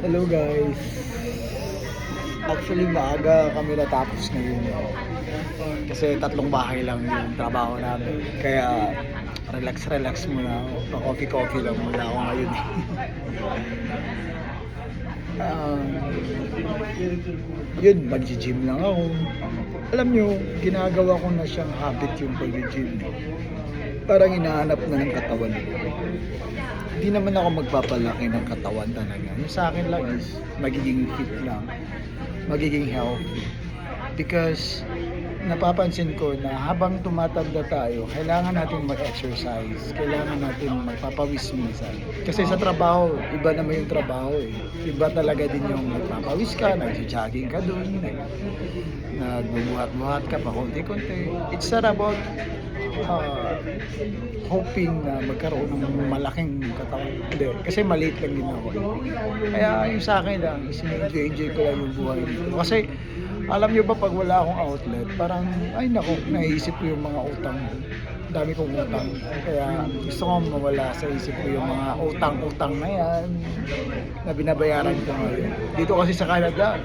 Hello guys. Actually maaga kami natapos ngayon. Kasi tatlong bahay lang yung trabaho namin. Kaya relax muna ako. Pa-coffee lang muna ako ngayon. um, Yun, mag-gym lang ako. Alam nyo, ginagawa ko na siyang habit yung pag-gym. Parang hinahanap na ng katawan. Hindi naman ako magpapalaki ng katawan talaga. Yung sa akin lang is magiging fit lang, magiging healthy. Because napapansin ko na habang tumatanda tayo, kailangan natin mag-exercise, kailangan natin magpapawis minsan. Kasi sa trabaho, iba naman yung trabaho eh. Iba talaga din yung magpapawis ka, nag-jogging ka dun, nagbubuhat-buhat ka pa konti-konti. It's not about hoping na magkaroon ng malaking katawan. Hindi, kasi maliit lang din ako. Kaya yung sa akin lang, enjoy ko lang yung buhay dito. Kasi alam nyo ba pag wala akong outlet, parang ay nako, naisip ko yung mga utang. Dami kong utang. Kaya gusto ko mawala sa isip ko yung mga utang-utang na yan na binabayaran ko ngayon. Dito kasi sa Canada,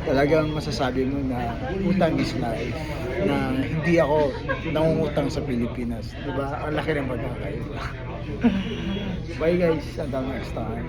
talagang masasabi mo na utang is life, na hindi ako nangungutang sa Pilipinas, di ba? Ang laki ng pagkakaiba. Bye guys, until next time.